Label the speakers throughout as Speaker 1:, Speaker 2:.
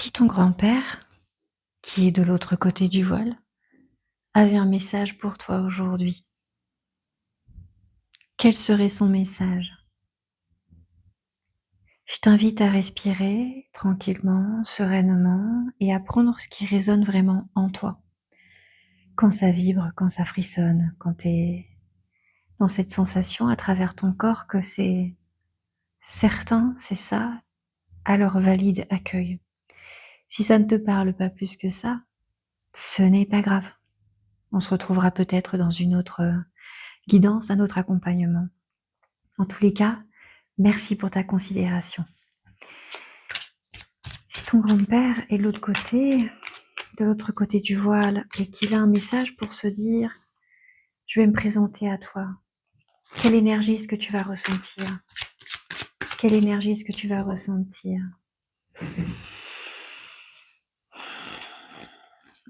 Speaker 1: Si ton grand-père, qui est de l'autre côté du voile, avait un message pour toi aujourd'hui, quel serait son message? Je t'invite à respirer tranquillement, sereinement et à prendre ce qui résonne vraiment en toi. Quand ça vibre, quand ça frissonne, quand tu es dans cette sensation à travers ton corps que c'est certain, c'est ça, alors valide, accueille. Si ça ne te parle pas plus que ça, ce n'est pas grave. On se retrouvera peut-être dans une autre guidance, un autre accompagnement. En tous les cas, merci pour ta considération. Si ton grand-père est de l'autre côté du voile, et qu'il a un message pour se dire: je vais me présenter à toi, quelle énergie est-ce que tu vas ressentir? Quelle énergie est-ce que tu vas ressentir?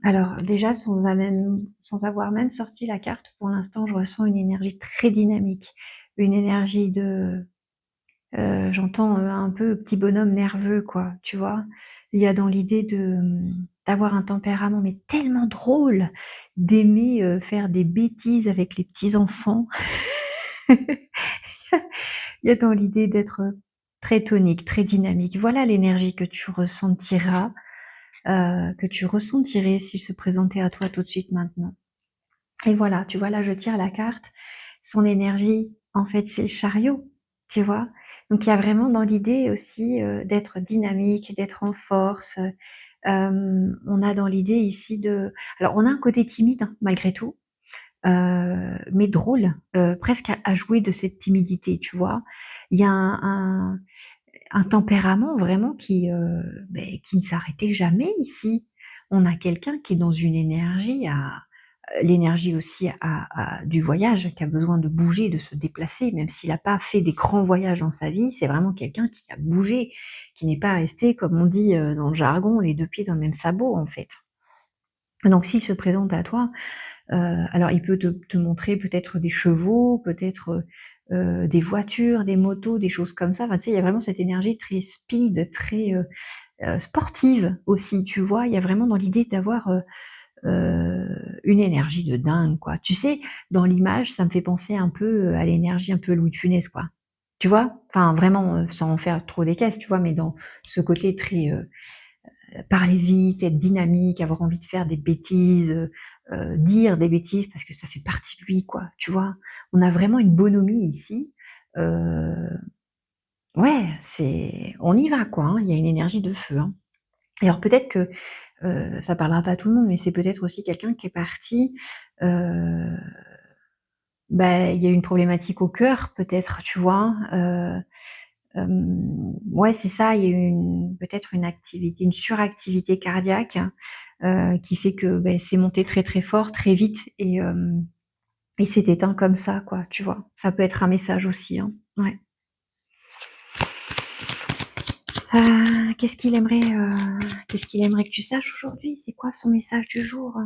Speaker 1: Alors déjà, sans avoir même sorti la carte, pour l'instant, je ressens une énergie très dynamique, une énergie de j'entends, un peu petit bonhomme nerveux quoi, tu vois? Il y a dans l'idée d'avoir un tempérament mais tellement drôle, d'aimer, faire des bêtises avec les petits enfants. Il y a dans l'idée d'être, très tonique, très dynamique. Voilà l'énergie que tu ressentirais s'il se présentait à toi tout de suite maintenant. Et voilà, tu vois là je tire la carte, son énergie en fait c'est le chariot, tu vois? Donc il y a vraiment dans l'idée aussi, d'être dynamique, d'être en force, on a dans l'idée ici de alors on a un côté timide, hein, malgré tout, mais drôle, presque à jouer de cette timidité, tu vois? Il y a un tempérament vraiment qui ne s'arrêtait jamais ici. On a quelqu'un qui est dans une énergie à l'énergie aussi du voyage, qui a besoin de bouger, de se déplacer, même s'il n'a pas fait des grands voyages dans sa vie, c'est vraiment quelqu'un qui a bougé, qui n'est pas resté, comme on dit dans le jargon, les deux pieds dans le même sabot en fait. Donc s'il se présente à toi, alors il peut te montrer peut-être des chevaux, peut-être des voitures, des motos, des choses comme ça. Enfin, tu sais, il y a vraiment cette énergie très speed, très sportive aussi, tu vois. Il y a vraiment dans l'idée d'avoir une énergie de dingue, quoi. Tu sais, dans l'image, ça me fait penser un peu, à l'énergie un peu Louis de Funès, quoi. Tu vois? Enfin vraiment, sans en faire trop des caisses, tu vois? Mais dans ce côté très, parler vite, être dynamique, avoir envie de faire des bêtises, dire des bêtises parce que ça fait partie de lui, quoi, tu vois? On a vraiment une bonhomie ici, heu, ouais, c'est on y va, quoi, hein. Il y a une énergie de feu, hein. Et alors peut-être que ça parlera pas à tout le monde, mais c'est peut-être aussi quelqu'un qui est parti, heu, bah, il y a une problématique au cœur peut-être, tu vois? Ouais, c'est ça, il y a eu peut-être une suractivité cardiaque, qui fait que, beh, c'est monté très, très fort, très vite et s'est éteint comme ça, quoi, tu vois? Ça peut être un message aussi, hein. Ouais. Qu'est-ce qu'il aimerait que tu saches aujourd'hui? C'est quoi son message du jour,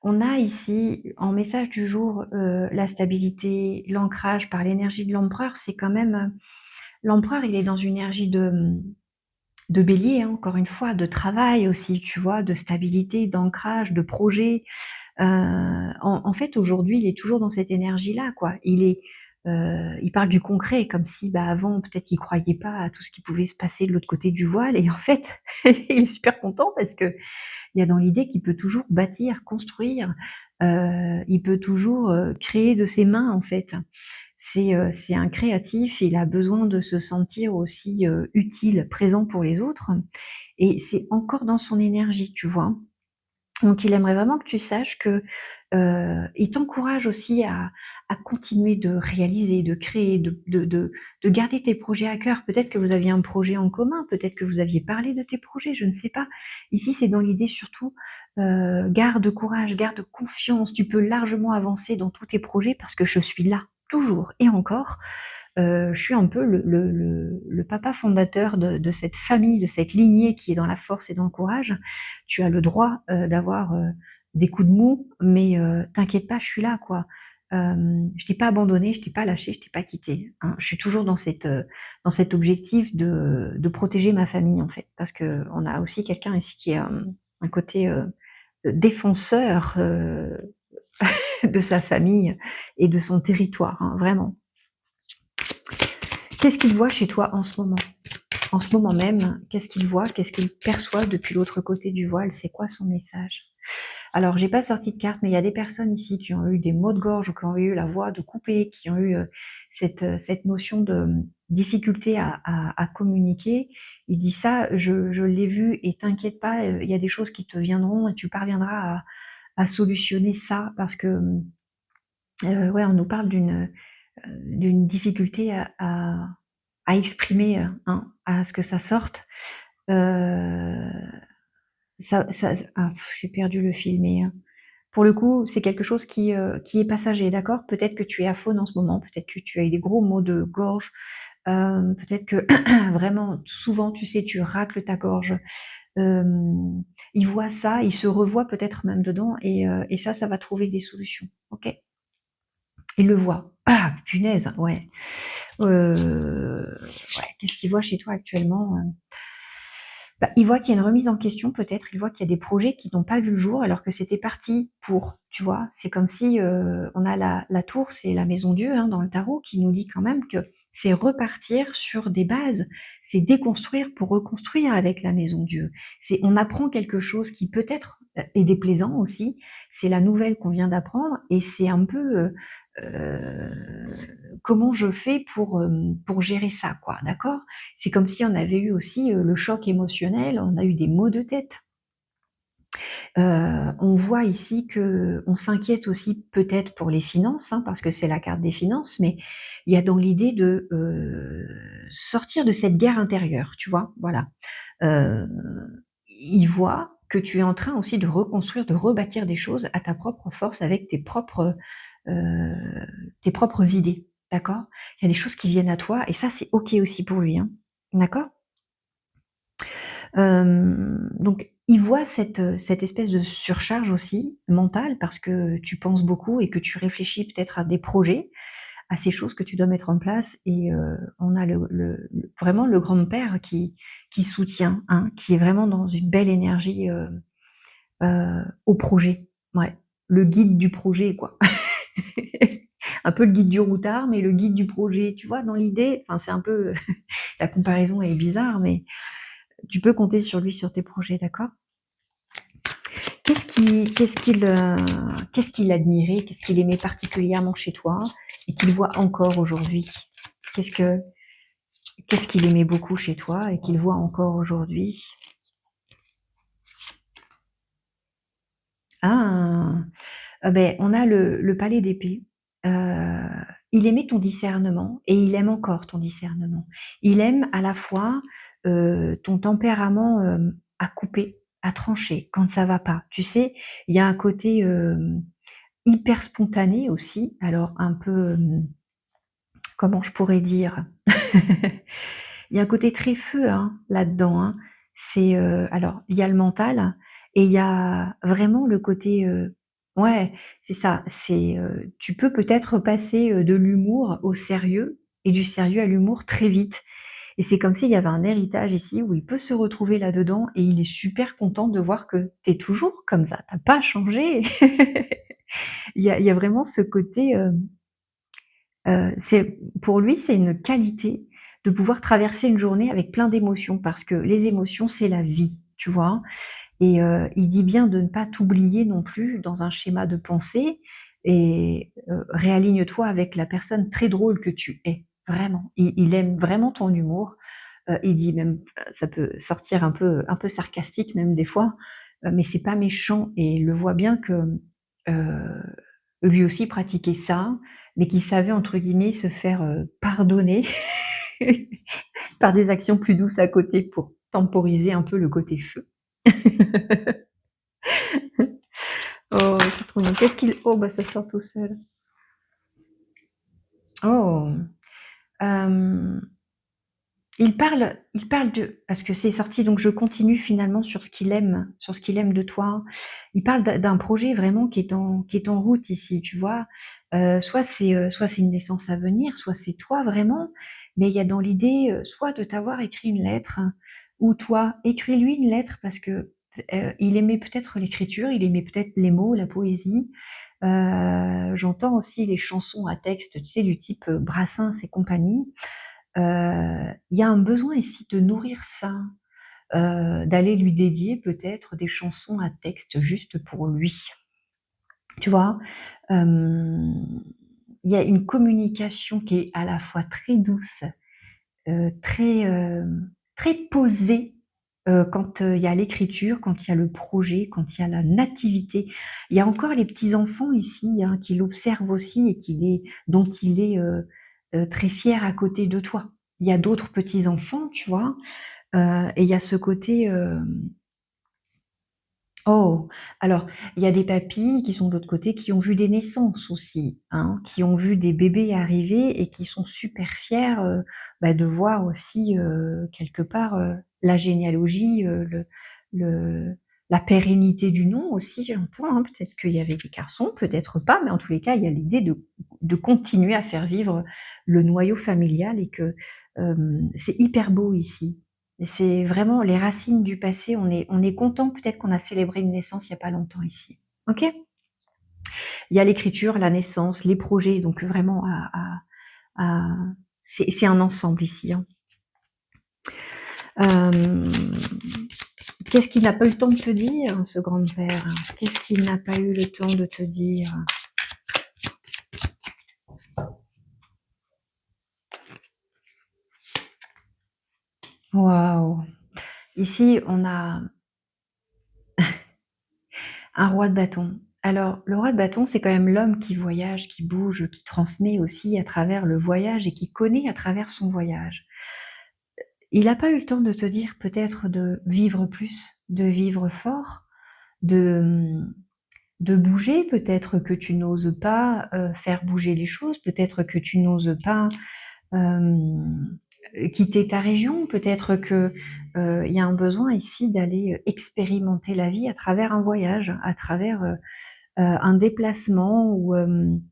Speaker 1: On a ici, en message du jour, la stabilité, l'ancrage par l'énergie de l'empereur. C'est quand même, l'empereur, il est dans une énergie de bélier, hein, encore une fois, de travail aussi, tu vois? De stabilité, d'ancrage, de projet. En fait, aujourd'hui, il est toujours dans cette énergie-là, quoi. Il parle du concret comme si, bah, avant, peut-être qu'il croyait pas à tout ce qui pouvait se passer de l'autre côté du voile et en fait, il est super content parce que il y a dans l'idée qu'il peut toujours bâtir, construire, il peut toujours, créer de ses mains, en fait. C'est un créatif, il a besoin de se sentir aussi, utile, présent pour les autres et c'est encore dans son énergie, tu vois? Donc il aimerait vraiment que tu saches que, il t'encourage aussi à continuer de réaliser, de créer, de garder tes projets à cœur. Peut-être que vous aviez un projet en commun, peut-être que vous aviez parlé de tes projets, je ne sais pas. Ici, c'est dans l'idée surtout, garde courage, garde confiance, tu peux largement avancer dans tous tes projets parce que je suis là, toujours et encore. Je suis un peu le papa fondateur de cette famille, de cette lignée qui est dans la force et dans le courage. Tu as le droit, d'avoir, des coups de mou, mais t'inquiète pas, je suis là, quoi. Je t'ai pas abandonné, je t'ai pas lâché, je t'ai pas quitté, hein. Je suis toujours dans cet objectif de protéger ma famille, en fait, parce qu'on a aussi quelqu'un ici qui a, un côté, défenseur, de sa famille et de son territoire, hein, vraiment. Qu'est-ce qu'il voit chez toi en ce moment? En ce moment même, qu'est-ce qu'il voit? Qu'est-ce qu'il perçoit depuis l'autre côté du voile? C'est quoi son message? Alors, j'ai pas sorti de carte, mais il y a des personnes ici qui ont eu des maux de gorge ou qui ont eu la voix de couper, qui ont eu cette notion de difficulté à communiquer. Il dit ça, je l'ai vu et t'inquiète pas, il y a des choses qui te viendront et tu parviendras à solutionner ça parce que, ouais, on nous parle d'une difficulté à exprimer, hein, à ce que ça sorte. Euh, j'ai perdu le fil, mais pour le coup, c'est quelque chose qui est passager, d'accord? Peut-être que tu es à faune en ce moment, peut-être que tu as eu des gros maux de gorge, peut-être que vraiment, souvent, tu sais, tu racles ta gorge. Il voit ça, il se revoit peut-être même dedans, et ça va trouver des solutions, ok? Il le voit. Ah, punaise, ouais. Ouais, qu'est-ce qu'il voit chez toi actuellement? Bah, il voit qu'il y a une remise en question peut-être, il voit qu'il y a des projets qui n'ont pas vu le jour alors que c'était parti pour, tu vois? C'est comme si, on a la tour, c'est la maison Dieu, hein, dans le tarot, qui nous dit quand même que c'est repartir sur des bases, c'est déconstruire pour reconstruire avec la maison Dieu. C'est on apprend quelque chose qui peut-être, est déplaisant aussi, c'est la nouvelle qu'on vient d'apprendre et c'est un peu, comment je fais pour gérer ça, quoi, d'accord? C'est comme si on avait eu aussi le choc émotionnel, on a eu des maux de tête. On voit ici que on s'inquiète aussi peut-être pour les finances, hein, parce que c'est la carte des finances, mais il y a dans l'idée de sortir de cette guerre intérieure, tu vois? Voilà. Euh, il voit que tu es en train aussi de reconstruire, de rebâtir des choses à ta propre force avec tes propres idées, d'accord? Il y a des choses qui viennent à toi et ça, c'est OK aussi pour lui, hein, d'accord? Donc il voit cette espèce de surcharge aussi mentale parce que tu penses beaucoup et que tu réfléchis peut-être à des projets, à ces choses que tu dois mettre en place et on a vraiment le grand-père qui soutient, hein, qui est vraiment dans une belle énergie, au projet. Ouais, le guide du projet, quoi. Un peu le guide du routard, mais le guide du projet, tu vois? Dans l'idée, enfin, c'est un peu la comparaison est bizarre, mais tu peux compter sur lui, sur tes projets, d'accord? Qu'est-ce qu'il admirait, qu'est-ce qu'il aimait particulièrement chez toi et qu'il voit encore aujourd'hui? Qu'est-ce que qu'est-ce qu'il aimait beaucoup chez toi et qu'il voit encore aujourd'hui? Ah! Ben, on a le palais d'épée. Heu, il aimait ton discernement et il aime encore ton discernement. Il aime à la fois, ton tempérament, à couper, à trancher quand ça va pas. Tu sais, il y a un côté, hyper spontané aussi, alors un peu, comment je pourrais dire? Il y a un côté très feu, hein, là-dedans, hein. C'est, alors il y a le mental et il y a vraiment le côté, ouais, c'est ça, c'est, tu peux peut-être passer, de l'humour au sérieux et du sérieux à l'humour très vite et c'est comme s'il y avait un héritage ici où il peut se retrouver là-dedans et il est super content de voir que tu es toujours comme ça, tu as pas changé. Il y a vraiment ce côté, c'est pour lui, c'est une qualité de pouvoir traverser une journée avec plein d'émotions parce que les émotions, c'est la vie, tu vois? Et il dit bien de ne pas t'oublier non plus dans un schéma de pensée et réaligne-toi avec la personne très drôle que tu es, vraiment. Il aime vraiment ton humour, il dit même ça peut sortir un peu sarcastique même des fois, mais c'est pas méchant et il le voit bien que, heu, lui aussi pratiquait ça, mais qu'il savait entre guillemets «se faire, pardonner» par des actions plus douces à côté pour temporiser un peu le côté feu. Oh, c'est trop mignon. Qu'est-ce qu'il oh bah ça sort tout seul. Oh! Hem, Il parle de parce que c'est sorti, donc je continue finalement sur ce qu'il aime de toi. Il parle d'un projet vraiment qui est en route ici, tu vois? Soit c'est une naissance à venir, soit c'est toi vraiment, mais il y a dans l'idée, soit de t'avoir écrit une lettre, ou toi, écris-lui une lettre parce que, il aimait peut-être l'écriture, il aimait peut-être les mots, la poésie. J'entends aussi les chansons à texte, tu sais, du type, Brassens et compagnie. Il y a un besoin ici de nourrir ça, d'aller lui dédier peut-être des chansons à texte juste pour lui, tu vois? Hem, il y a une communication qui est à la fois très douce, très, très posée, quand, il y a l'écriture, quand il y a le projet, quand il y a la nativité. Il y a encore les petits enfants ici, hein, qui l'observent aussi et dont il est, très fier à côté de toi. Il y a d'autres petits enfants, tu vois? Et il y a ce côté, oh! Alors, il y a des papys qui sont de l'autre côté, qui ont vu des naissances aussi, hein, qui ont vu des bébés arriver et qui sont super fiers, de voir aussi, quelque part, la généalogie, le la pérennité du nom aussi, j'entends, hein. Peut-être qu'il y avait des garçons, peut-être pas, mais en tous les cas, il y a l'idée de continuer à faire vivre le noyau familial et que, c'est hyper beau ici. Et c'est vraiment les racines du passé. On est content peut-être qu'on a célébré une naissance il y a pas longtemps ici. OK? Il y a l'écriture, la naissance, les projets, donc vraiment à c'est un ensemble ici, hein. Hem, qu'est-ce qu'il n'a pas eu le temps de te dire, ce grand père? Qu'est-ce qu'il n'a pas eu le temps de te dire? Waouh! Ici, on a un roi de bâton. Alors, le roi de bâton, c'est quand même l'homme qui voyage, qui bouge, qui transmet aussi à travers le voyage et qui connaît à travers son voyage. Il n'a pas eu le temps de te dire peut-être de vivre plus, de vivre fort, de, de bouger, peut-être que tu n'oses pas, faire bouger les choses, peut-être que tu n'oses pas, hem, quitter ta région, peut-être que, il y a un besoin ici d'aller, expérimenter la vie à travers un voyage, à travers, un déplacement ou, hem,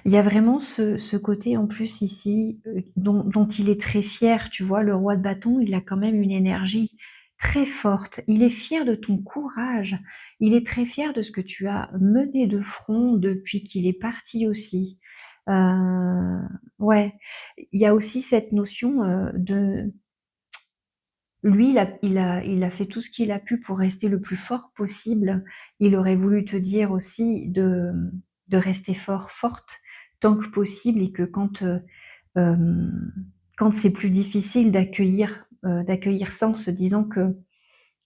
Speaker 1: il y a vraiment ce côté en plus ici, dont il est très fier, tu vois? Le roi de bâton, il a quand même une énergie très forte. Il est fier de ton courage. Il est très fier de ce que tu as mené de front depuis qu'il est parti aussi. Heu, ouais, il y a aussi cette notion, de lui, il a fait tout ce qu'il a pu pour rester le plus fort possible. Il aurait voulu te dire aussi de rester fort, forte, tant que possible et que hem, quand c'est plus difficile d'accueillir ça en se disant que,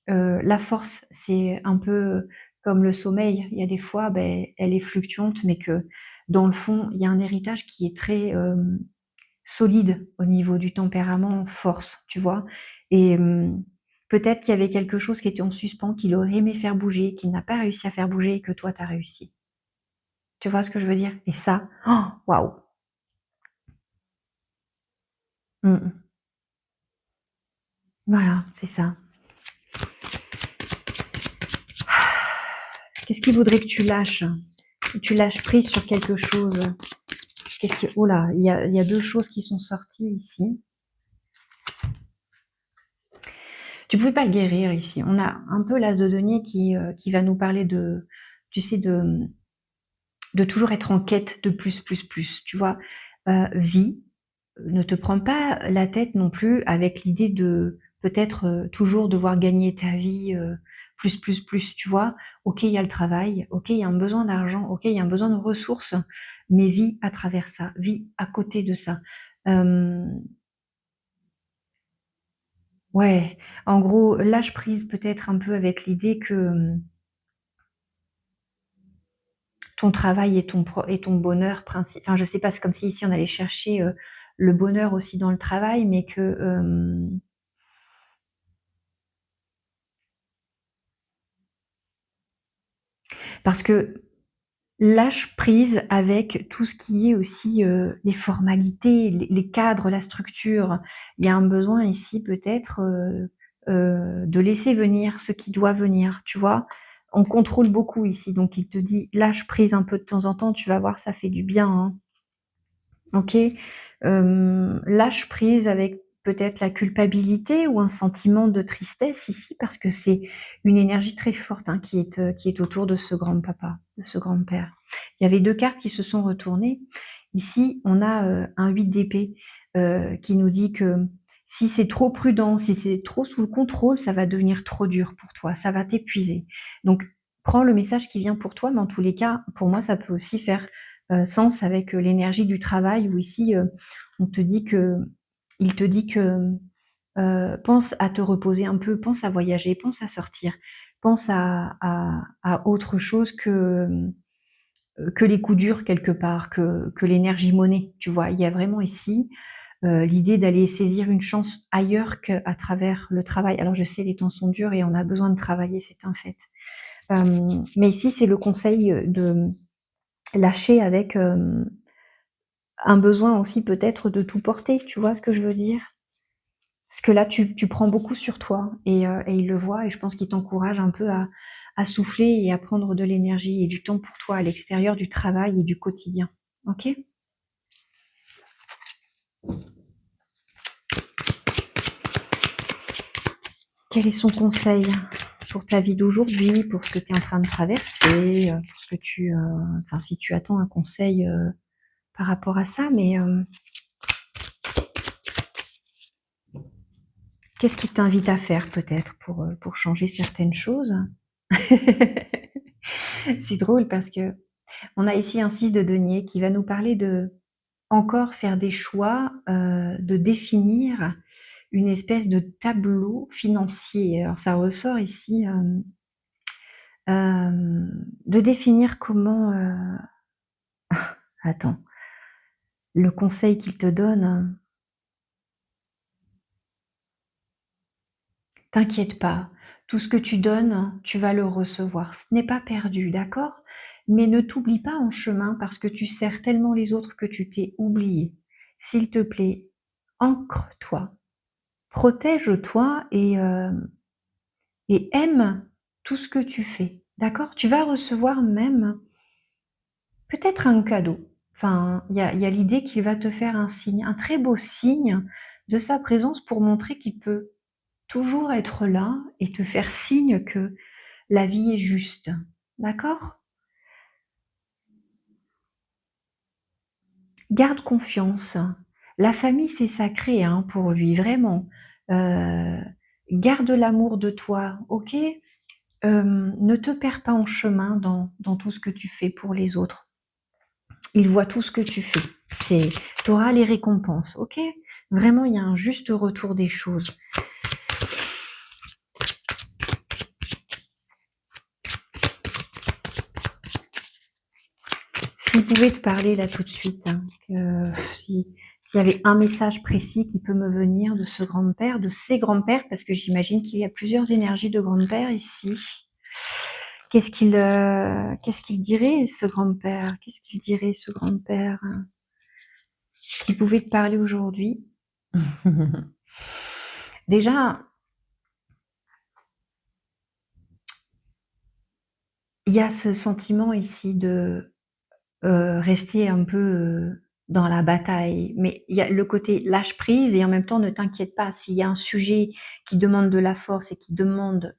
Speaker 1: la force, c'est un peu comme le sommeil. Il y a des fois, elle est fluctuante, mais que dans le fond, il y a un héritage qui est très, solide au niveau du tempérament, force, tu vois? Et peut-être qu'il y avait quelque chose qui était en suspens, qu'il aurait aimé faire bouger, qu'il n'a pas réussi à faire bouger et que toi tu as réussi. Tu vois ce que je veux dire? Et ça, oh, waouh! Mmh mh. Voilà, c'est ça. Qu'est-ce qu'il voudrait que tu lâches? Que tu lâches prise sur quelque chose? Qu'est-ce que oh là, il y a 2 choses qui sont sorties ici. Tu pouvais pas le guérir ici. On a un peu l'as de denier qui va nous parler de tu sais, de toujours être en quête de plus, plus, plus, tu vois? Vis, ne te prends pas la tête non plus avec l'idée de peut-être, toujours devoir gagner ta vie, plus, plus, plus, tu vois? OK, il y a le travail, OK, il y a un besoin d'argent, OK, il y a un besoin de ressources, mais vis à travers ça, vis à côté de ça. Hem, ouais, en gros, lâche prise peut-être un peu avec l'idée que, ton travail est ton bonheur princi enfin, je sais pas, c'est comme si ici on allait chercher, le bonheur aussi dans le travail, mais que, parce que Lâche prise avec tout ce qui est aussi, les formalités, les cadres, la structure. Il y a un besoin ici peut-être, de laisser venir ce qui doit venir, tu vois? On contrôle beaucoup ici, donc il te dit: «Lâche prise un peu de temps en temps, tu vas voir, ça fait du bien, hein». OK? Lâche prise avec peut-être la culpabilité ou un sentiment de tristesse ici, parce que c'est une énergie très forte, hein, qui est autour de ce grand-papa, de ce grand-père. Il y avait 2 cartes qui se sont retournées. Ici, on a, un 8 d'épée, qui nous dit que si c'est trop prudent, si c'est trop sous le contrôle, ça va devenir trop dur pour toi, ça va t'épuiser. Donc prends le message qui vient pour toi, mais en tous les cas, pour moi, ça peut aussi faire sens avec l'énergie du travail où ici, on te dit que il te dit que, pense à te reposer un peu, pense à voyager, pense à sortir, pense à autre chose que les coups durs quelque part, que l'énergie monnaie, tu vois? Il y a vraiment ici, l'idée d'aller saisir une chance ailleurs qu'à travers le travail. Alors je sais, les temps sont durs et on a besoin de travailler, c'est un fait. Mais ici, c'est le conseil, de lâcher avec, un besoin aussi peut-être de tout porter, tu vois ce que je veux dire? Parce que là, tu prends beaucoup sur toi et il le voit et je pense qu'il t'encourage un peu à souffler et à prendre de l'énergie et du temps pour toi à l'extérieur du travail et du quotidien. OK? Quel est son conseil pour ta vie d'aujourd'hui, pour ce que tu es en train de traverser, pour ce que enfin si tu attends un conseil, par rapport à ça, mais qu'est-ce qu'il t'invite à faire peut-être pour changer certaines choses? C'est drôle parce que on a ici un 6 de denier qui va nous parler de encore faire des choix, de définir une espèce de tableau financier. Alors ça ressort ici, de définir comment, attends, le conseil qu'il te donne, t'inquiète pas, tout ce que tu donnes, tu vas le recevoir. Ce n'est pas perdu, d'accord? Mais ne t'oublie pas en chemin parce que tu sers tellement les autres que tu t'es oublié. S'il te plaît, ancre-toi, protège-toi et aime tout ce que tu fais, d'accord? Tu vas recevoir même peut-être un cadeau. Enfin, il y a l'idée qu'il va te faire un signe, un très beau signe de sa présence pour montrer qu'il peut toujours être là et te faire signe que la vie est juste. D'accord? Garde confiance. La famille, c'est sacré, hein, pour lui, vraiment. Heu, garde l'amour de toi, OK? Ne te perds pas en chemin dans tout ce que tu fais pour les autres. Ils voient tout ce que tu fais. Tu auras les récompenses, OK? Vraiment, il y a un juste retour des choses. S'il pouvait te parler là tout de suite, hein, s'il y avait un message précis qui peut me venir de ce grand-père, de ces grands-pères, parce que j'imagine qu'il y a plusieurs énergies de grand-père ici. Qu'est-ce qu'il dirait ce grand-père? Qu'est-ce qu'il dirait ce grand-père? S'il pouvait te parler aujourd'hui? Déjà, il y a ce sentiment ici de rester un peu, dans la bataille. Mais il y a le côté lâche prise et en même temps ne t'inquiète pas, s'il y a un sujet qui demande de la force et qui demande,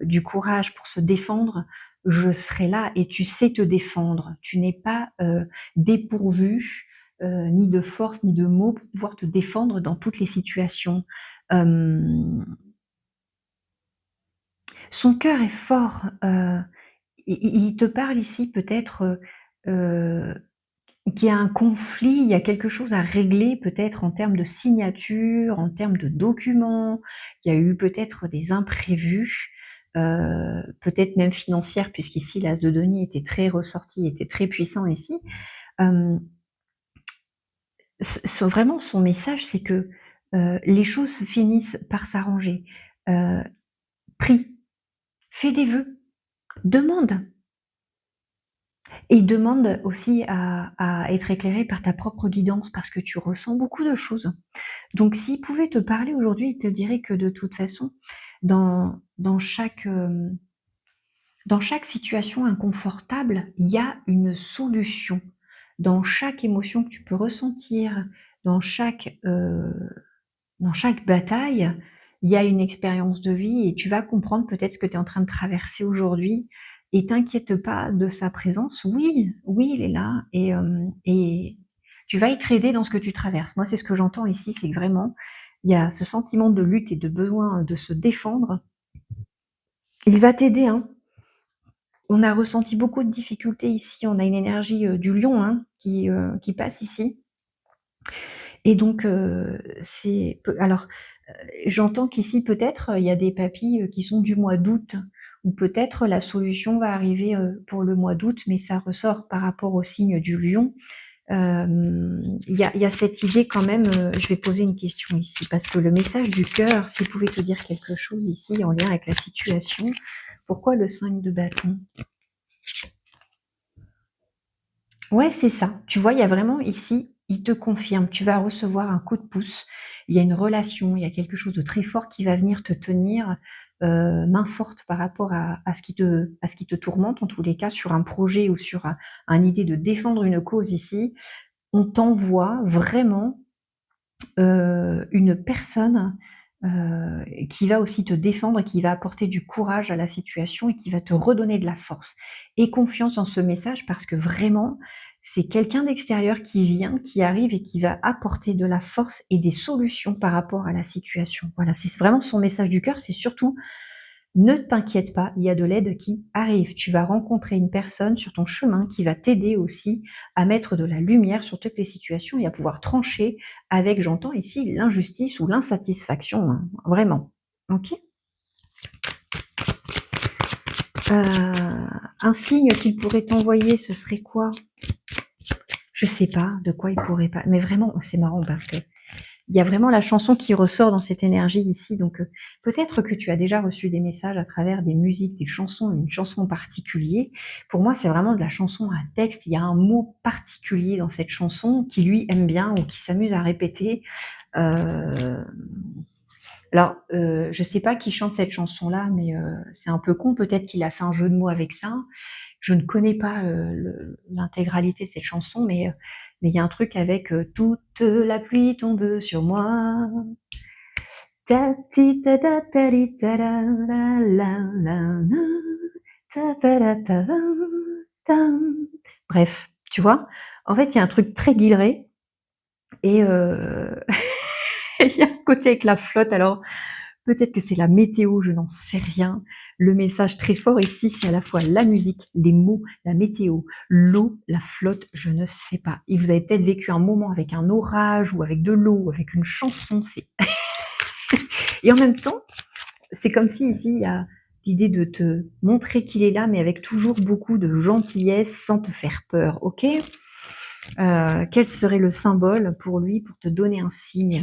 Speaker 1: du courage pour se défendre, je serai là et tu sais te défendre. Tu n'es pas, dépourvu, ni de force ni de mots pour pouvoir te défendre dans toutes les situations. Hem, son cœur est fort, il te parle ici peut-être, qu'il y a un conflit, il y a quelque chose à régler peut-être en termes de signature, en termes de documents. Il y a eu peut-être des imprévus, peut-être même financières puisqu'ici l'as de denier était très ressorti, était très puissant ici. Hem, vraiment son message, c'est que, les choses finissent par s'arranger. Heu, prie, fais des vœux, demande. Et demande aussi à être éclairé par ta propre guidance parce que tu ressens beaucoup de choses. Donc s'il pouvait te parler aujourd'hui, il te dirait que de toute façon, dans dans chaque situation inconfortable, il y a une solution. Dans chaque émotion que tu peux ressentir, dans chaque, heu, dans chaque bataille, il y a une expérience de vie et tu vas comprendre peut-être ce que tu es en train de traverser aujourd'hui et t'inquiète pas de sa présence. Oui, oui, il est là et tu vas être aidé dans ce que tu traverses. Moi, c'est ce que j'entends ici, c'est que vraiment, il y a ce sentiment de lutte et de besoin de se défendre. Il va t'aider, hein. On a ressenti beaucoup de difficultés ici, on a une énergie, du lion, hein, qui passe ici et donc c'est peu alors, j'entends qu'ici peut-être, il y a des papilles, qui sont du mois d'août ou peut-être la solution va arriver, pour le mois d'août, mais ça ressort par rapport au signe du lion. Il y a cette idée quand même, je vais poser une question ici parce que le message du cœur, s'il pouvait te dire quelque chose ici en lien avec la situation, pourquoi le 5 de bâton? Ouais, c'est ça. Tu vois, il y a vraiment ici, il te confirme, tu vas recevoir un coup de pouce. Il y a une relation, il y a quelque chose de très fort qui va venir te tenir, main forte par rapport à ce qui te tourmente, en tous les cas, sur un projet ou sur un idée de défendre une cause ici. On t'envoie vraiment une personne, qui va aussi te défendre et qui va apporter du courage à la situation et qui va te redonner de la force. Aie confiance en ce message parce que vraiment, c'est quelqu'un d'extérieur qui vient, qui arrive et qui va apporter de la force et des solutions par rapport à la situation. Voilà, c'est vraiment son message du cœur, c'est surtout ne t'inquiète pas, il y a de l'aide qui arrive. Tu vas rencontrer une personne sur ton chemin qui va t'aider aussi à mettre de la lumière sur toutes les situations et à pouvoir trancher avec, j'entends ici, l'injustice ou l'insatisfaction, hein, vraiment. OK? Un signe qu'il pourrait t'envoyer, ce serait quoi? Je sais pas de quoi il pourrait pas mais vraiment, c'est marrant parce que il y a vraiment la chanson qui ressort dans cette énergie ici, donc peut-être que tu as déjà reçu des messages à travers des musiques, des chansons, une chanson en particulier. Pour moi, c'est vraiment de la chanson à texte. Il y a un mot particulier dans cette chanson qui lui aime bien ou qui s'amuse à répéter. Euh, alors, je sais pas qui chante cette chanson-là, mais c'est un peu con. Peut-être qu'il a fait un jeu de mots avec ça. Je ne connais pas l'intégralité de cette chanson, mais il y a un truc avec toute la pluie tombe sur moi. Ta ti ta ta ta ri ta ra la la la la, ta pa ra pa ra, tam. Bref, tu vois? En fait, il y a un truc très guilleret et il y a un côté avec la flotte. Alors, peut-être que c'est la météo, je n'en sais rien. Le message très fort ici, c'est à la fois la musique, les mots, la météo, l'eau, la flotte, je ne sais pas. Et vous avez peut-être vécu un moment avec un orage ou avec de l'eau ou avec une chanson, c'est et en même temps, c'est comme si ici, il y a l'idée de te montrer qu'il est là, mais avec toujours beaucoup de gentillesse, sans te faire peur, OK? Quel serait le symbole pour lui, pour te donner un signe?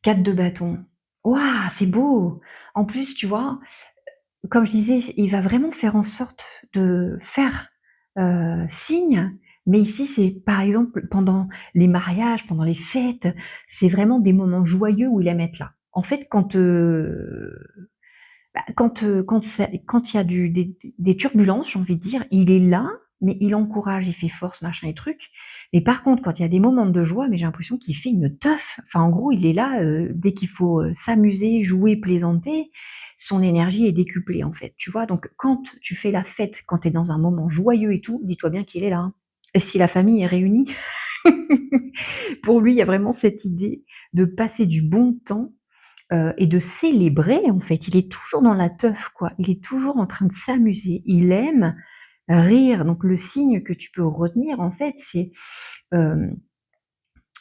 Speaker 1: 4 de bâton. Waouh, c'est beau! En plus, tu vois, comme je disais, il va vraiment faire en sorte de faire, signe, mais ici, c'est par exemple pendant les mariages, pendant les fêtes, c'est vraiment des moments joyeux où il aime être là. En fait, quand il y a des turbulences, j'ai envie de dire, il est là, mais il encourage, il fait force, machin et truc. Mais par contre, quand il y a des moments de joie, mais j'ai l'impression qu'il fait une teuf. Enfin, en gros, il est là, dès qu'il faut, s'amuser, jouer, plaisanter, son énergie est décuplée, en fait, tu vois? Donc quand tu fais la fête, quand tu es dans un moment joyeux et tout, dis-toi bien qu'il est là, hein. Et si la famille est réunie, pour lui, il y a vraiment cette idée de passer du bon temps et de célébrer en fait. Il est toujours dans la teuf quoi, il est toujours en train de s'amuser. Il aime rire, donc le signe que tu peux retenir en fait, hem,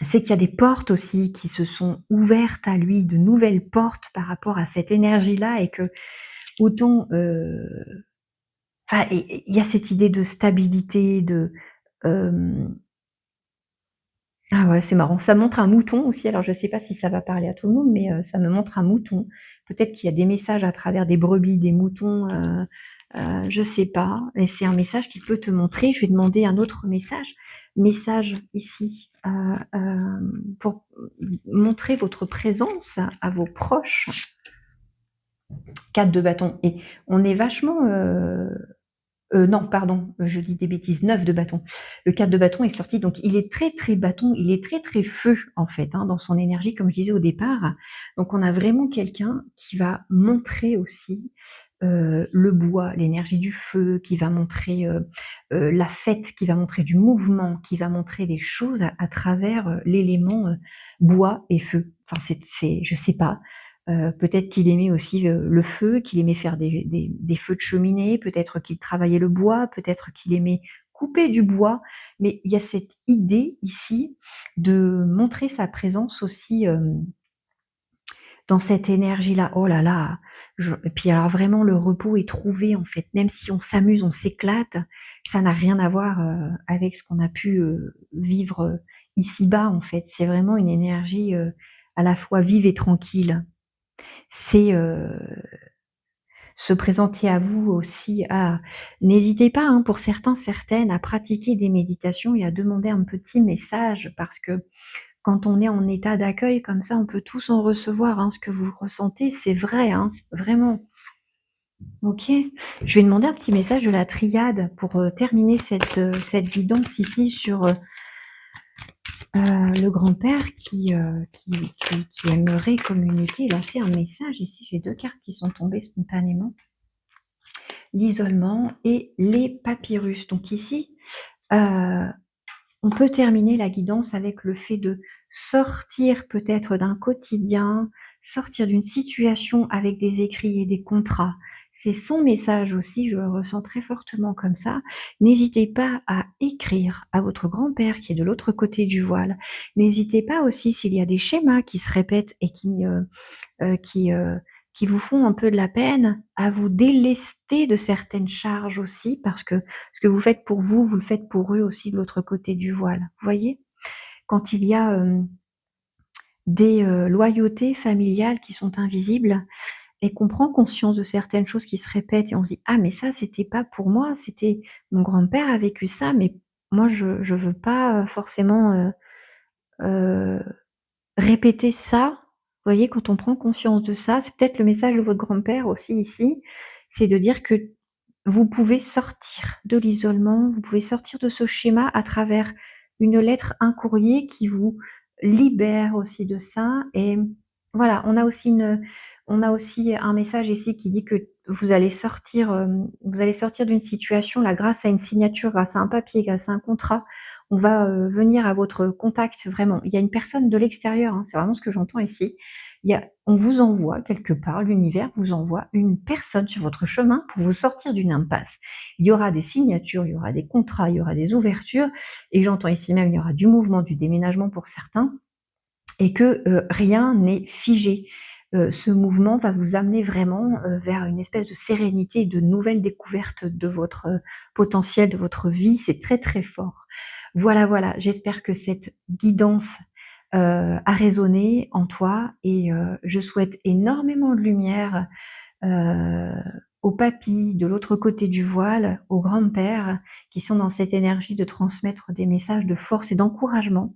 Speaker 1: c'est qu'il y a des portes aussi qui se sont ouvertes à lui, de nouvelles portes par rapport à cette énergie-là et que autant, enfin et il y a cette idée de stabilité, hem ah ouais, c'est marrant. Ça montre un mouton aussi, alors je sais pas si ça va parler à tout le monde, mais ça me montre un mouton. Peut-être qu'il y a des messages à travers des brebis, des moutons, je sais pas, et c'est un message qui peut te montrer. Je vais demander un autre message. Message ici, pour montrer votre présence à vos proches. 4 de bâton et on est vachement, non pardon, je dis des bêtises, 9 de bâton. Le 4 de bâton est sorti, donc il est très, très bâton, il est très, très feu en fait, hein, dans son énergie comme je disais au départ. Donc on a vraiment quelqu'un qui va montrer aussi, le bois, l'énergie du feu, qui va montrer, la fête, qui va montrer du mouvement, qui va montrer des choses à travers, l'élément, bois et feu. Enfin c'est je sais pas, peut-être qu'il aimait aussi, le feu, qu'il aimait faire des feux de cheminée, peut-être qu'il travaillait le bois, peut-être qu'il aimait couper du bois, mais il y a cette idée ici de montrer sa présence aussi, dans cette énergie-là. Oh là là, et puis alors vraiment le repos est trouvé en fait, même si on s'amuse, on s'éclate, ça n'a rien à voir, avec ce qu'on a pu, vivre, ici-bas en fait. C'est vraiment une énergie, à la fois vive et tranquille. C'est, se présenter à vous aussi à n'hésitez pas, hein, pour certains, certaines, à pratiquer des méditations et à demander un petit message parce que quand on est en état d'accueil comme ça, on peut tous en recevoir, hein. Ce que vous ressentez, c'est vrai, hein, vraiment. OK. Je vais demander un petit message de la triade pour, terminer cette guidance ici sur, le grand-père qui aimerait communiquer, lancer un message. Ici, j'ai 2 cartes qui sont tombées spontanément. L'isolement et les papyrus. Donc ici, on peut terminer la guidance avec le fait de sortir peut-être d'un quotidien, sortir d'une situation avec des écrits et des contrats. C'est son message aussi, je le ressens très fortement comme ça. N'hésitez pas à écrire à votre grand-père qui est de l'autre côté du voile. N'hésitez pas aussi s'il y a des schémas qui se répètent et heu, qui, heu, qui vous font un peu de la peine, à vous délester de certaines charges aussi, parce que ce que vous faites pour vous, vous le faites pour eux aussi de l'autre côté du voile. Vous voyez? Quand il y a, des, loyautés familiales qui sont invisibles et qu'on prend conscience de certaines choses qui se répètent et on se dit: «Ah mais ça c'était pas pour moi, c'était mon grand-père a vécu ça, mais moi je veux pas, forcément, heu, répéter ça». Vous voyez, quand on prend conscience de ça, c'est peut-être le message de votre grand-père aussi ici, c'est de dire que vous pouvez sortir de l'isolement, vous pouvez sortir de ce schéma à travers une lettre, un courrier qui vous libère aussi de ça et voilà, on a aussi un message ici qui dit que vous allez sortir d'une situation là grâce à une signature, grâce à un papier, grâce à un contrat. On va, venir à votre contact vraiment. Il y a une personne de l'extérieur, hein, c'est vraiment ce que j'entends ici. On vous envoie quelque part, l'univers vous envoie une personne sur votre chemin pour vous sortir d'une impasse. Il y aura des signatures, il y aura des contrats, il y aura des ouvertures et j'entends ici même, il y aura du mouvement, du déménagement pour certains et que, rien n'est figé. Ce mouvement va vous amener vraiment, vers une espèce de sérénité et de nouvelles découvertes de votre, potentiel, de votre vie. C'est très, très fort. Voilà, voilà, j'espère que cette guidance, a résonné en toi et je souhaite énormément de lumière, heu, aux papys de l'autre côté du voile, aux grands-pères qui sont dans cette énergie de transmettre des messages de force et d'encouragement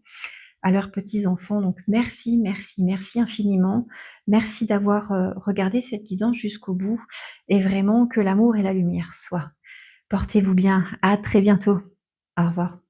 Speaker 1: à leurs petits-enfants. Donc merci, merci, merci infiniment. Merci d'avoir, regardé cette guidance jusqu'au bout et vraiment que l'amour et la lumière soient. Portez-vous bien, à très bientôt. Au revoir.